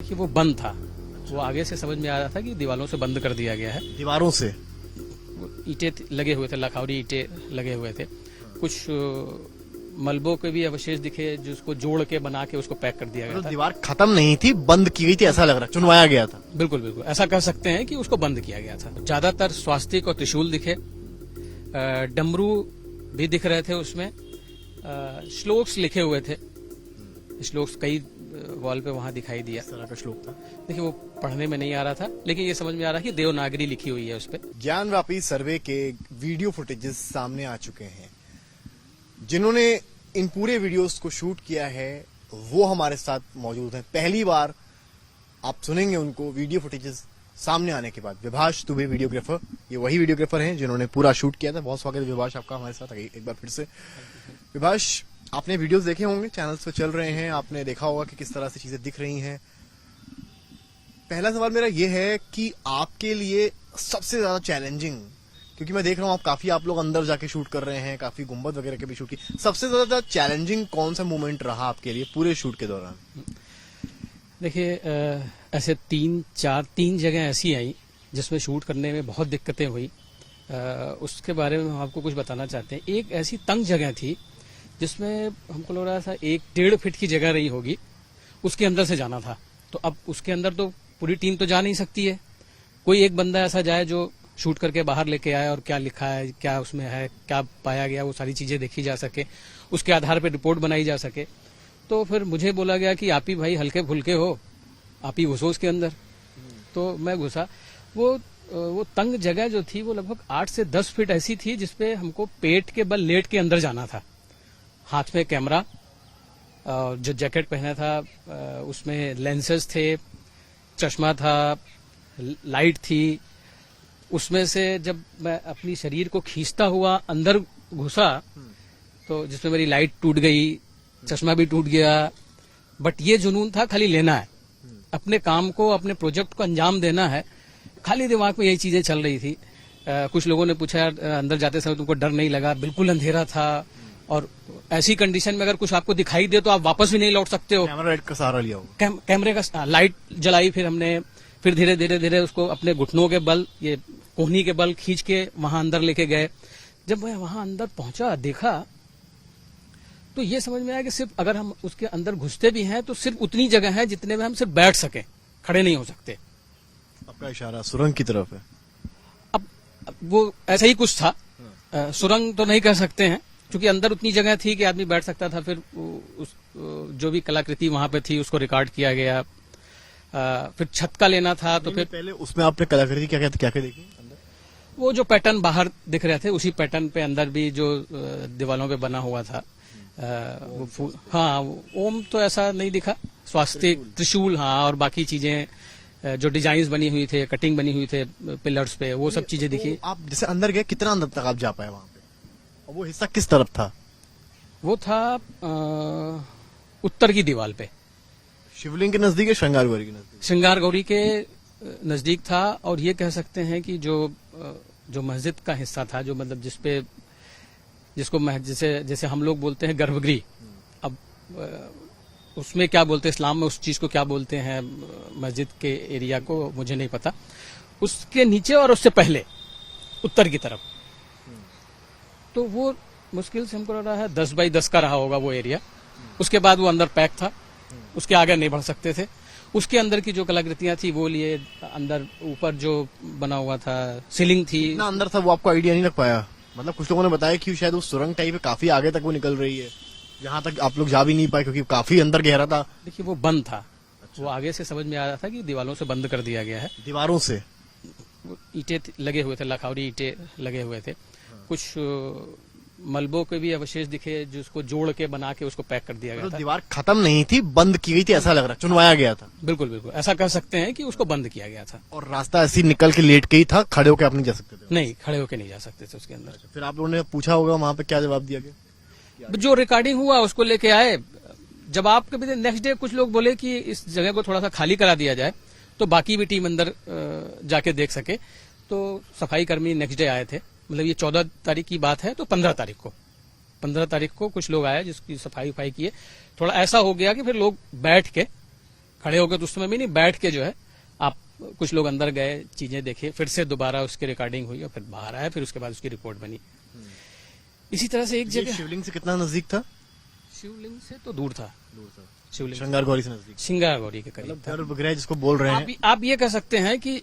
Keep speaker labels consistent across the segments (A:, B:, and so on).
A: कि वो बंद था। वो आगे से समझ में आ रहा था कि दीवारों से बंद कर दिया गया है।
B: दीवारों से
A: ईंटें लगे हुए थे, लखावरी ईंटें लगे हुए थे। कुछ मलबों के भी अवशेष दिखे जिसको जोड़ के बना के उसको पैक कर दिया गया था।
B: दीवार खत्म नहीं थी, बंद की गई थी, ऐसा लग रहा है, चुनवाया गया था।
A: बिल्कुल बिल्कुल ऐसा कह सकते हैं कि उसको बंद किया गया था। ज्यादातर स्वास्तिक और त्रिशूल दिखे, डमरू भी दिख रहे थे उसमें, श्लोक्स लिखे हुए थे। श्लोक्स कई वॉल पे वहां दिखाई दिया।
B: इस तरह का श्लोक था।
A: देखिए वो पढ़ने में नहीं आ रहा था, लेकिन ये समझ में आ रहा है कि देवनागरी लिखी हुई है उस पे।
B: ज्ञानव्यापी सर्वे के वीडियो फुटेजेस सामने आ चुके हैं। जिन्होंने इन पूरे वीडियोस को शूट किया है वो हमारे साथ मौजूद हैं। पहली बार आप सुनेंगे उनको वीडियो फुटेजेस सामने आने के बाद। विभाष दुबे वीडियोग्राफर, ये वही वीडियोग्राफर हैं जिन्होंने पूरा शूट किया था। बहुत स्वागत है विभाष आपका हमारे साथ एक बार फिर से। विभाष, आपने वीडियोस देखे होंगे, चैनल्स पे चल रहे हैं, आपने देखा होगा कि किस तरह से चीजें दिख रही हैं। पहला सवाल मेरा ये है कि आपके लिए सबसे ज्यादा चैलेंजिंग, क्योंकि मैं देख रहा हूँ आप लोग अंदर जाके शूट कर रहे हैं, काफी गुंबद वगैरह के भी शूट की, सबसे ज्यादा चैलेंजिंग कौन सा मोमेंट रहा आपके लिए पूरे शूट के दौरान?
A: देखिए ऐसे तीन जगह ऐसी आई जिसमें शूट करने में बहुत दिक्कतें हुई। उसके बारे में हम आपको कुछ बताना चाहते हैं। एक ऐसी तंग जगह थी जिसमें हमको लग रहा था 1-1.5 फीट की जगह रही होगी, उसके अंदर से जाना था। तो अब उसके अंदर तो पूरी टीम तो जा नहीं सकती है। कोई एक बंदा ऐसा जाए जो शूट करके बाहर लेके आए और क्या लिखा है, क्या उसमें है, क्या पाया गया, वो सारी चीजें देखी जा सके, उसके आधार पर रिपोर्ट बनाई जा सके। तो फिर मुझे बोला गया कि आप ही भाई हल्के फुल्के हो, आप ही घुसो उसके अंदर। तो मैं घुसा। वो तंग जगह जो थी वो लगभग 8 से 10 फीट ऐसी थी जिसपे हमको पेट के बल लेट के अंदर जाना था। हाथ में कैमरा, जो जैकेट पहना था उसमें लेंसेज थे, चश्मा था, लाइट थी। उसमें से जब मैं अपनी शरीर को खींचता हुआ अंदर घुसा तो जिसमें मेरी लाइट टूट गई, चश्मा भी टूट गया। बट ये जुनून था खाली लेना है, अपने काम को, अपने प्रोजेक्ट को अंजाम देना है। खाली दिमाग में यही चीजें चल रही थी। कुछ लोगों ने पूछा अंदर जाते समय तुमको डर नहीं लगा? बिल्कुल अंधेरा था और ऐसी कंडीशन में अगर कुछ आपको दिखाई दे तो आप वापस भी नहीं लौट सकते हो।
B: कैमरा लाइट का सहारा लिया होगा।
A: कैमरे का लाइट जलाई फिर हमने, फिर धीरे धीरे उसको अपने घुटनों के बल, ये कोहनी के बल खींच के वहां अंदर लेके गए। जब मैं वहां अंदर पहुंचा, देखा तो ये समझ में आया कि सिर्फ अगर हम उसके अंदर घुसते भी हैं तो सिर्फ उतनी जगह है जितने में हम सिर्फ बैठ सकें, खड़े नहीं हो सकते।
B: आपका इशारा सुरंग की तरफ है।
A: अब वो ऐसा ही कुछ था। सुरंग तो नहीं कह सकते हैं क्योंकि अंदर उतनी जगह थी कि आदमी बैठ सकता था। फिर जो भी कलाकृति वहां पे थी उसको रिकॉर्ड किया गया। फिर छत का लेना था तो फिर
B: पहले उसमें आपने कलाकृति क्या देखी अंदर?
A: वो जो पैटर्न बाहर दिख रहे थे उसी पैटर्न पे अंदर भी जो दीवारों पे बना हुआ था वो फूल। हाँ, ओम तो ऐसा नहीं दिखा, स्वास्तिक, त्रिशूल, हाँ, और बाकी चीजें जो डिजाइन बनी हुई थे, कटिंग बनी हुई थे पिलर्स पे, वो सब चीजें दिखी।
B: आप जैसे अंदर गए, कितना अंदर तक आप जा पाए वहां पे? और वो हिस्सा किस तरफ था?
A: वो था उत्तर की दीवार पे,
B: शिवलिंग के नजदीक है, श्रृंगार गौरी के नजदीक?
A: श्रृंगार गौरी के नजदीक था। और ये कह सकते हैं कि जो मस्जिद का हिस्सा था, जो मतलब जिसको जैसे हम लोग बोलते हैं गर्भगृह, अब उसमें क्या बोलते हैं इस्लाम में, उस चीज को क्या बोलते हैं मस्जिद के एरिया को मुझे नहीं पता। उसके नीचे और उससे पहले उत्तर की तरफ, तो वो मुश्किल से हमको लग रहा है 10 बाई 10 का रहा होगा वो एरिया। उसके बाद वो अंदर पैक था, उसके आगे नहीं बढ़ सकते थे। उसके अंदर की जो कलाकृतियां थी वो लिए, अंदर ऊपर जो बना हुआ था सीलिंग थी।
B: ना अंदर था वो आपको आइडिया नहीं लग पाया? मतलब कुछ लोगों ने बताया कि शायद वो सुरंग टाइप है, काफी आगे तक वो निकल रही है, जहां तक आप लोग जा भी नहीं पाए क्योंकि काफी अंदर गहरा था।
A: देखिए वो बंद था। अच्छा। वो आगे से समझ में आ रहा था कि दीवारों से बंद कर दिया गया है।
B: दीवारों से
A: ईंटें लगे हुए थे, लखावरी ईंटें लगे हुए थे। कुछ मलबों के भी अवशेष दिखे जिसको जोड़ के बना के उसको पैक कर दिया गया था।
B: दीवार खत्म नहीं थी, बंद की गई थी, ऐसा लग रहा है, चुनवाया गया था।
A: बिल्कुल बिल्कुल ऐसा कह सकते हैं कि उसको बंद किया गया था।
B: और रास्ता ऐसी निकल के लेट गई था, खड़े होकर आप नहीं जा सकते थे?
A: नहीं, खड़े होकर नहीं जा सकते थे उसके अंदर।
B: फिर आप लोगों ने पूछा होगा वहां पे, क्या जवाब दिया गया?
A: जो रिकॉर्डिंग हुआ उसको लेके आए। जब आप कभी नेक्स्ट डे कुछ लोग बोले कि इस जगह को थोड़ा सा खाली करा दिया जाए तो बाकी भी टीम अंदर जाके देख सके, तो सफाई कर्मी नेक्स्ट डे आए थे। मतलब ये 14 तारीख की बात है, तो 15 तारीख को कुछ लोग आए जिसकी सफाई उफाई किए। थोड़ा ऐसा हो गया कि फिर लोग बैठ के खड़े होकर तो उस समय भी नहीं, बैठ के जो है आप, कुछ लोग अंदर गए, चीजें देखे, फिर से दोबारा उसकी रिकॉर्डिंग हुई और फिर बाहर आया, फिर उसके बाद उसकी रिपोर्ट बनी। इसी तरह से एक
B: ये
A: जगह
B: शिवलिंग से कितना नजदीक था?
A: शिवलिंग से तो दूर था, शिवलिंग
B: श्रृंगार गौरी से नजदीक,
A: श्रृंगार गौरी के करीब था।
B: गर्भगृह जिसको बोल रहे हैं।
A: आप ये कह सकते हैं कि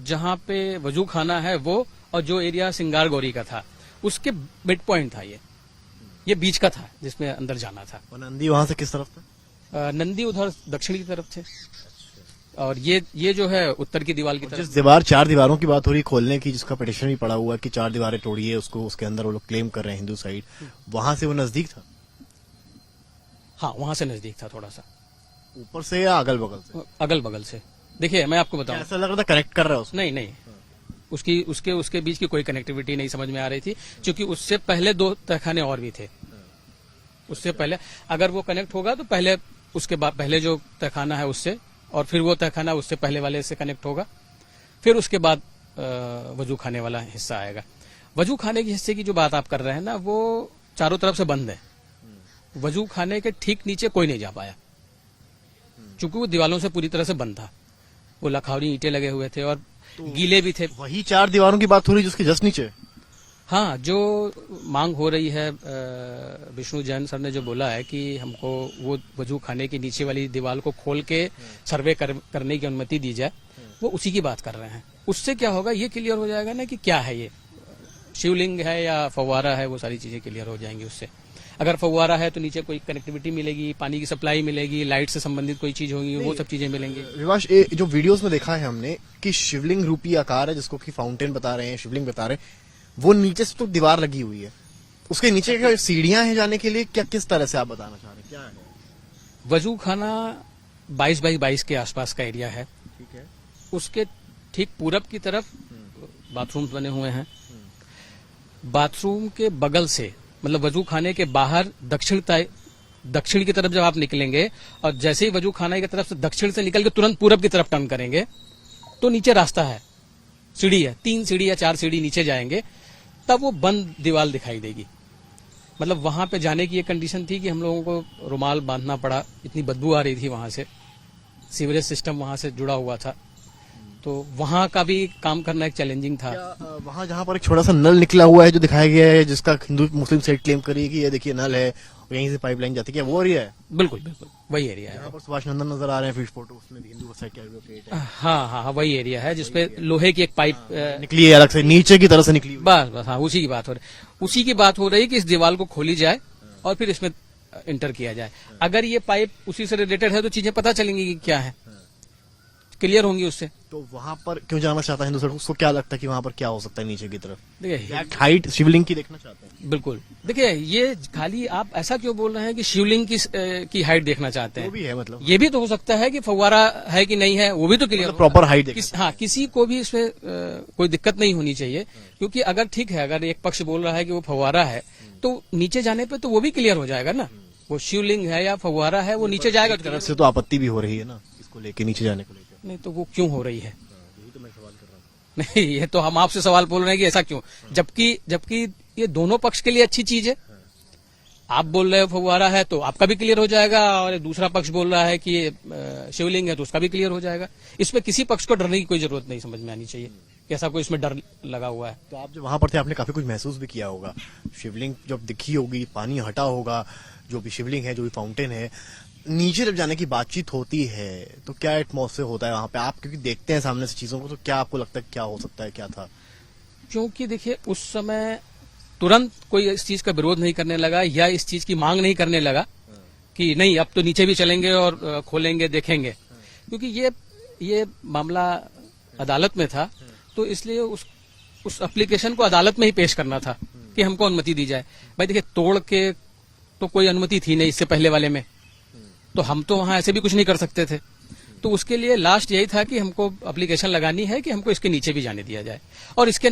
A: जहाँ पे वजू खाना है वो, और जो एरिया श्रृंगार गौरी का था, उसके मिड पॉइंट था ये बीच का था जिसमें अंदर जाना था।
B: और नंदी वहां से किस तरफ था?
A: नंदी उधर दक्षिण की तरफ थे, और ये जो है उत्तर की दीवार की
B: जिस
A: तरफ।
B: चार दीवारों की बात हो रही खोलने की, जिसका पिटिशन भी पड़ा हुआ है कि 4 दीवारें तोड़िए उसको, उसके अंदर वो लोग क्लेम कर रहे हैं हिंदू साइड, वहां से वो नजदीक था?
A: हाँ, वहां से नजदीक था, थोड़ा सा
B: ऊपर से या अगल बगल से?
A: अगल बगल से। देखिए मैं आपको बताऊं,
B: ऐसा लग रहा था कनेक्ट कर रहा है उसको।
A: नहीं, उसके बीच की कोई कनेक्टिविटी नहीं समझ में आ रही थी, क्योंकि उससे पहले 2 तहखाने और भी थे। उससे पहले अगर वो कनेक्ट होगा तो पहले, उसके बाद पहले जो तहखाना है उससे, और फिर वो तहखाना उससे पहले वाले से कनेक्ट होगा, फिर उसके बाद वजू खाने वाला हिस्सा आएगा। वजू खाने के हिस्से की जो बात आप कर रहे हैं ना, वो चारों तरफ से बंद है। वजू खाने के ठीक नीचे कोई नहीं जा पाया, क्योंकि वो दीवालों से पूरी तरह से बंद था। वो लखावरी ईंटें लगे हुए थे और गीले भी थे।
B: वही 4 दीवारों की बात हो रही है जिसके जस्ट नीचे?
A: हाँ, जो मांग हो रही है, विष्णु जैन सर ने जो बोला है कि हमको वो वजू खाने की नीचे वाली दीवार को खोल के सर्वे करने की अनुमति दी जाए, वो उसी की बात कर रहे हैं। उससे क्या होगा, ये क्लियर हो जाएगा ना कि क्या है ये, शिवलिंग है या फव्वारा है, वो सारी चीजें क्लियर हो जाएंगी उससे। अगर फव्वारा है तो नीचे कोई कनेक्टिविटी मिलेगी, पानी की सप्लाई मिलेगी, लाइट से संबंधित कोई चीज होगी, वो सब चीजें मिलेंगी।
B: विवाश, जो वीडियोस में देखा है हमने कि शिवलिंग रूपी आकार है, जिसको कि फाउंटेन बता रहे हैं, शिवलिंग बता रहे हैं, वो नीचे से तो दीवार लगी हुई है, उसके नीचे क्या सीढ़ियां हैं जाने के लिए? क्या किस तरह से आप बताना चाह रहे हैं, क्या है?
A: वजू खाना 22 बाई 22 के आसपास का एरिया है।
B: ठीक है।
A: उसके ठीक पूरब की तरफ बाथरूम बने हुए हैं। बाथरूम के बगल से, मतलब वजू खाने के बाहर दक्षिण की तरफ जब आप निकलेंगे, और जैसे ही वजू खाने की तरफ से दक्षिण से निकल के तुरंत पूरब की तरफ टर्न करेंगे, तो नीचे रास्ता है, सीढ़ी है, 3 सीढ़ी या 4 सीढ़ी नीचे जाएंगे, तब वो बंद दीवार दिखाई देगी। मतलब वहां पे जाने की ये कंडीशन थी कि हम लोगों को रुमाल बांधना पड़ा, इतनी बदबू आ रही थी वहां से, सीवरेज सिस्टम वहां से जुड़ा हुआ था, तो वहां का भी काम करना एक चैलेंजिंग था।
B: वहां जहां पर एक छोटा सा नल निकला हुआ है जो दिखाया गया है, जिसका हिंदू मुस्लिम साइड क्लेम करी है कि ये देखिए नल है और यहीं से पाइपलाइन जाती है, क्या वो एरिया है?
A: बिल्कुल वही एरिया है।
B: यहाँ पर सुभाष नंदन नजर आ रहे हैं, फिश फोटो, उसमें भी हिंदू साइड का एडवोकेट है।
A: हाँ, वही एरिया है जिसपे लोहे की एक पाइप
B: निकली है अलग से, नीचे की तरह से निकली हुई।
A: बस हाँ, उसी की बात हो रही कि इस दीवार को खोली जाए और फिर इसमें इंटर किया जाए। अगर ये पाइप उसी से रिलेटेड है तो चीजें पता चलेंगी कि क्या है, क्लियर होंगी उससे।
B: तो वहां पर क्यों जाना चाहता है हिंदू साइड? उसको क्या लगता है कि वहां पर क्या हो सकता है नीचे की तरफ?
A: देखिए,
B: हाइट शिवलिंग की देखना चाहते हैं?
A: बिल्कुल। देखिए, ये खाली आप ऐसा क्यों बोल रहे हैं कि शिवलिंग की हाइट देखना चाहते हैं?
B: वो भी है, मतलब
A: ये भी तो हो सकता है कि फव्वारा है कि नहीं है, वो भी तो क्लियर,
B: मतलब प्रॉपर हाइट
A: हाँ, किसी को भी इसमें कोई दिक्कत नहीं होनी चाहिए, क्योंकि अगर ठीक है, अगर एक पक्ष बोल रहा है कि वो फव्वारा है, तो नीचे जाने पे तो वो भी क्लियर हो जाएगा ना, वो शिवलिंग है या फव्वारा है, वो नीचे जाएगा।
B: तरफ से तो आपत्ति भी हो रही है ना इसको लेके, नीचे जाने को लेकर।
A: नहीं तो वो क्यों हो रही है?
B: यही तो मैं सवाल कर रहा हूँ।
A: नहीं, ये तो हम आपसे सवाल बोल रहे हैं कि ऐसा क्यों, जबकि ये दोनों पक्ष के लिए अच्छी चीज है। आप बोल रहे हो फव्वारा है तो आपका भी क्लियर हो जाएगा, और दूसरा पक्ष बोल रहा है कि ये शिवलिंग है तो उसका भी क्लियर हो जाएगा। इसमें किसी पक्ष को डरने की कोई जरूरत नहीं समझ में आनी चाहिए कि ऐसा कोई इसमें डर लगा हुआ है।
B: तो आप जब वहां पर थे, आपने काफी कुछ महसूस भी किया होगा। शिवलिंग जब दिखी होगी, पानी हटा होगा, जो भी शिवलिंग है, जो भी फाउंटेन है, नीचे जब जाने की बातचीत होती है तो क्या एटमॉस्फेयर होता है वहां पे? आप क्योंकि देखते हैं सामने से चीजों को, तो क्या आपको लगता है क्या हो सकता है, क्या था?
A: क्योंकि देखिए, उस समय तुरंत कोई इस चीज का विरोध नहीं करने लगा या इस चीज की मांग नहीं करने लगा कि नहीं अब तो नीचे भी चलेंगे और खोलेंगे, देखेंगे, क्योंकि ये मामला अदालत में था, तो इसलिए उस एप्लीकेशन को अदालत में ही पेश करना था कि हमको अनुमति दी जाए। भाई देखिए, तोड़ के तो कोई अनुमति थी नहीं इससे पहले वाले में, तो हम तो वहां ऐसे भी कुछ नहीं कर सकते थे। तो उसके लिए लास्ट यही था कि हमको एप्लीकेशन लगानी है कि हमको इसके नीचे भी जाने दिया जाए, और इसके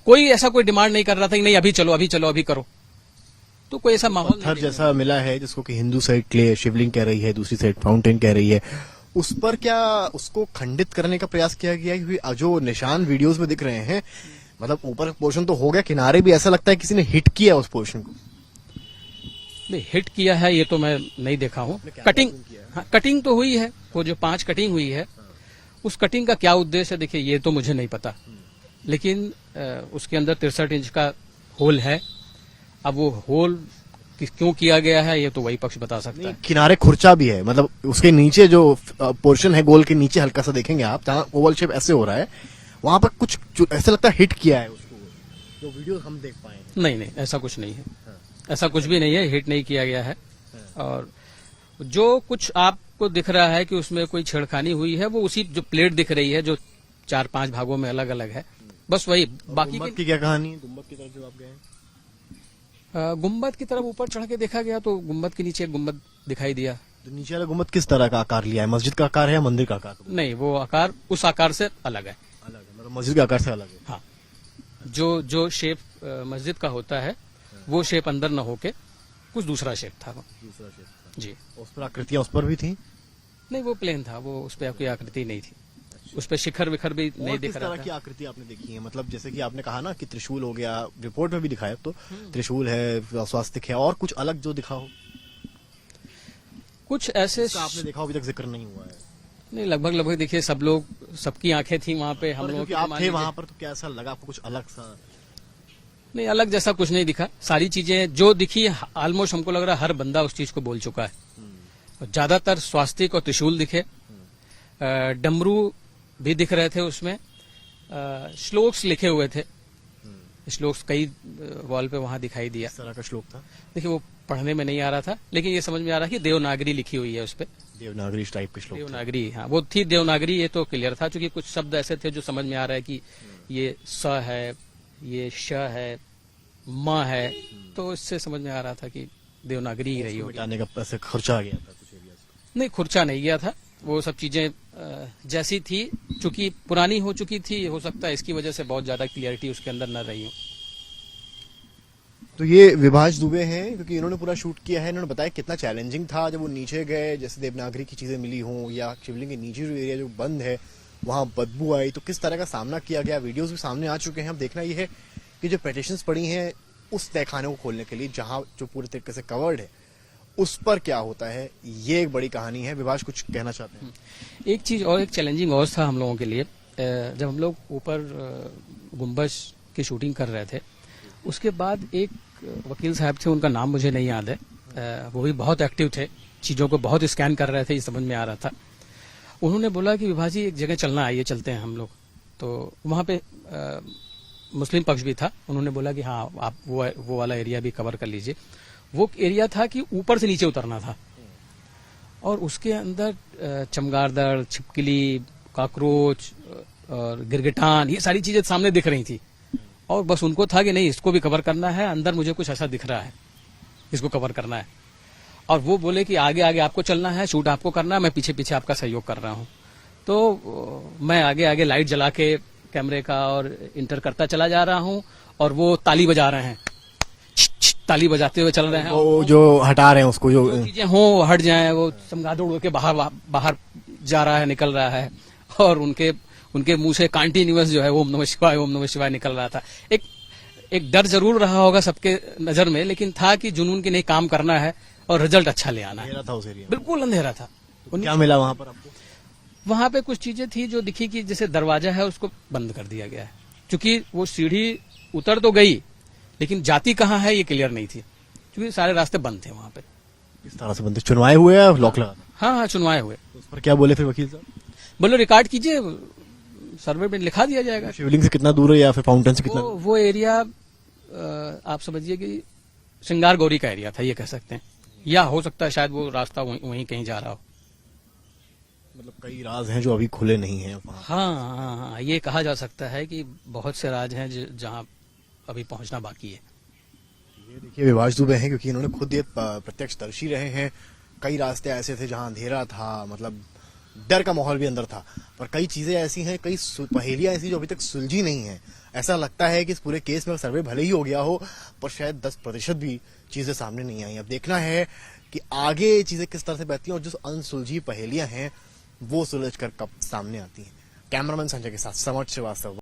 A: कोई ऐसा कोई डिमांड नहीं कर रहा था कि नहीं अभी चलो अभी करो, तो कोई ऐसा माहौल
B: पत्थर जैसा मिला है जिसको कि हिंदू साइड क्ले शिवलिंग कह रही है, दूसरी साइड फाउंटेन कह रही है, उस पर क्या उसको खंडित करने का प्रयास किया गया है? क्योंकि जो निशान वीडियोस में दिख रहे हैं, मतलब ऊपर पोर्शन तो हो गया, किनारे भी ऐसा लगता है किसी ने हिट किया उस पोर्शन को।
A: नहीं, हिट किया है ये तो मैं नहीं देखा हूँ।
B: क्या
A: कटिंग,
B: zoom किया है?
A: हाँ, कटिंग तो हुई है, वो जो 5 कटिंग हुई है, उस कटिंग का क्या उद्देश्य है देखिए ये तो मुझे नहीं पता, लेकिन उसके अंदर 63 इंच का होल है। अब वो होल क्यों किया गया है ये तो वही पक्ष बता सकता है।
B: किनारे खुर्चा भी है, मतलब उसके नीचे जो पोर्शन है गोल के नीचे हल्का सा देखेंगे आप, जहाँ ओवल शेप ऐसे हो रहा है, वहां पर कुछ ऐसा लगता है हिट किया है उसको, जो वीडियो हम देख पाए हैं।
A: नहीं नहीं, ऐसा कुछ नहीं है, ऐसा कुछ भी नहीं है, हिट नहीं किया गया है। और जो कुछ आपको दिख रहा है कि उसमें कोई छेड़खानी हुई है, वो उसी जो प्लेट दिख रही है जो 4-5 भागों में अलग अलग है, बस वही। बाकी
B: गुम्बद की क्या कहानी है? गुम्बद की तरफ जो आप गए हैं,
A: गुम्बद की तरफ ऊपर चढ़ के देखा गया तो गुम्बद के नीचे एक गुम्बद दिखाई दिया।
B: तो नीचे वाला गुम्बद किस तरह का आकार लिया है? मस्जिद का आकार है या मंदिर का आकार?
A: नहीं, वो आकार उस आकार से अलग है।
B: अलग है, मतलब मस्जिद के आकार से अलग है।
A: हाँ, जो शेप मस्जिद का होता है वो शेप अंदर न होके कुछ दूसरा शेप था वो।
B: दूसरा शेप
A: जी,
B: उस पर आकृतियां उस पर भी थी?
A: नहीं वो प्लेन था, वो उस पर कोई आकृति नहीं थी, उस पर शिखर विखर भी नहीं
B: और
A: दिख
B: किस
A: रहा
B: तरह की
A: था।
B: आकृति आपने देखी है? मतलब जैसे कि आपने कहा ना कि त्रिशूल हो गया, रिपोर्ट में भी दिखाया, तो त्रिशूल है, स्वास्तिक है, और कुछ अलग जो दिखा हो?
A: कुछ ऐसे
B: जिसका आपने देखा हो अभी तक जिक्र नहीं हुआ है?
A: नहीं, लगभग देखिए सब लोग, सबकी आंखें थी वहां पे, हम
B: पर
A: लोगों
B: क्योंकि
A: की
B: आप
A: मान
B: थे
A: लीजिए-
B: वहां पर, तो क्या ऐसा लगा आपको कुछ अलग सा?
A: नहीं, अलग जैसा कुछ नहीं दिखा। सारी चीजें जो दिखी ऑलमोस्ट हमको लग रहा है हर बंदा उस चीज को बोल चुका है। और ज्यादातर स्वास्तिक और त्रिशूल दिखे, डमरू भी दिख रहे थे उसमें, श्लोक्स लिखे हुए थे, श्लोक्स कई वॉल पे वहां दिखाई दिया।
B: किस तरह का श्लोक था?
A: देखिए वो पढ़ने में नहीं आ रहा था, लेकिन ये समझ में आ रहा है कि देवनागरी लिखी हुई है उस पे।
B: देवनागरी टाइप के श्लोक थे।
A: देवनागरी, हाँ वो थी देवनागरी, ये तो क्लियर था, क्योंकि कुछ शब्द ऐसे थे जो समझ में आ रहा है कि ये स है, ये श है, म है, तो इससे समझ में आ रहा था कि देवनागरी ही रही
B: उसको
A: होगी।
B: मिटाने का ऐसे खर्चा आ गया था कुछ एरिया?
A: नहीं, खुर्चा नहीं गया था, वो सब चीजें जैसी थी, चूंकि पुरानी हो चुकी थी, हो सकता है इसकी वजह से बहुत ज्यादा क्लियरिटी उसके अंदर न रही हो।
B: तो ये विभाष दुबे हैं, क्योंकि इन्होंने पूरा शूट किया है। इन्होंने बताया कितना चैलेंजिंग था जब वो नीचे गए, जैसे देवनागरी की चीजें मिली हों, या शिवलिंग के नीचे जो एरिया जो बंद है वहां बदबू आई, तो किस तरह का सामना किया गया। वीडियोस भी सामने आ चुके हैं। अब देखना ये है कि जो पेटिशंस पड़ी हैं उस तहखाने को खोलने के लिए, जहां जो पूरे तरीके से कवर्ड है, उस पर क्या होता है, ये एक बड़ी कहानी है। विभाष कुछ कहना चाहते हैं?
A: एक चीज और, एक चैलेंजिंग और था हम लोगों के लिए, जब हम लोग ऊपर गुम्बज की शूटिंग कर रहे थे, उसके बाद एक वकील साहब थे, उनका नाम मुझे नहीं याद है, वो भी बहुत एक्टिव थे, चीजों को बहुत स्कैन कर रहे थे, ये समझ में आ रहा था। उन्होंने बोला कि विभाष जी एक जगह चलना, आइए चलते हैं हम लोग। तो वहां पे मुस्लिम पक्ष भी था, उन्होंने बोला कि हाँ आप वो वाला एरिया भी कवर कर लीजिए। वो एरिया था कि ऊपर से नीचे उतरना था, और उसके अंदर चमगादड़, छिपकली, कॉकरोच और गिरगिटान, ये सारी चीजें सामने दिख रही थी, और बस उनको था कि नहीं इसको भी कवर करना है, अंदर मुझे कुछ ऐसा दिख रहा है, इसको कवर करना है। और वो बोले कि आगे आगे आपको चलना है, शूट आपको करना है, मैं पीछे पीछे आपका सहयोग कर रहा हूँ। तो मैं आगे आगे लाइट जला के कैमरे का और इंटर करता चला जा रहा हूँ, और वो ताली बजा रहे हैं, ताली बजाते हुए चल रहे हैं।
B: वो जो हटा रहे हैं उसको, जो
A: चीजें हो हट जाएं, वो चमगादड़ उड़ के बाहर जा रहा है, निकल रहा है, और उनके मुंह से कंटिन्यूअस जो है ओम नमः शिवाय निकल रहा था। एक डर जरूर रहा होगा सबके नजर में, लेकिन था कि जुनून की नहीं, काम करना है और रिजल्ट अच्छा ले आना है।
B: अंधेरा था उस एरिया में।
A: बिल्कुल अंधेरा था।
B: क्या मिला वहां पर आपको?
A: वहां पे कुछ चीजें थी जो दिखी कि जैसे दरवाजा है उसको बंद कर दिया गया है, क्योंकि वो सीढ़ी उतर तो गई, लेकिन जाती कहाँ है ये क्लियर नहीं थी, क्योंकि सारे रास्ते बंद थे वहां पे।
B: किस तरह से बंदे चुनवाए हुए या लॉक लगा था?
A: हाँ, चुनवाए हुए।
B: उस पर क्या बोले फिर वकील साहब?
A: बोलो रिकॉर्ड कीजिए, सर्वे में लिखा दिया जाएगा।
B: शिवलिंग से कितना दूर है या फिर फाउंटेन से कितना?
A: वो एरिया आप समझिए कि श्रृंगार गौरी का एरिया था, ये कह सकते हैं, या हो सकता है शायद वो रास्ता वहीं कहीं जा रहा हो।
B: मतलब कई राज हैं जो अभी खुले नहीं हैं वहाँ।
A: हाँ, ये कहा जा सकता है कि बहुत से राज हैं जहाँ अभी पहुंचना बाकी है।
B: ये देखिए विभाष दुबे हैं, क्योंकि इन्होंने खुद ये प्रत्यक्षदर्शी रहे हैं। कई रास्ते ऐसे थे जहां अंधेरा था, मतलब डर का माहौल भी अंदर था, पर कई चीजें ऐसी हैं, कई पहेलियां ऐसी जो अभी तक सुलझी नहीं है। ऐसा लगता है कि इस पूरे केस में सर्वे भले ही हो गया हो, पर शायद 10% भी चीजें सामने नहीं आई। अब देखना है कि आगे चीजें किस तरह से बहती हैं, और जो अनसुलझी पहेलियां हैं वो सुलझ कर कब सामने आती हैं। कैमरामैन संजय के साथ समर्थ श्रीवास्तव।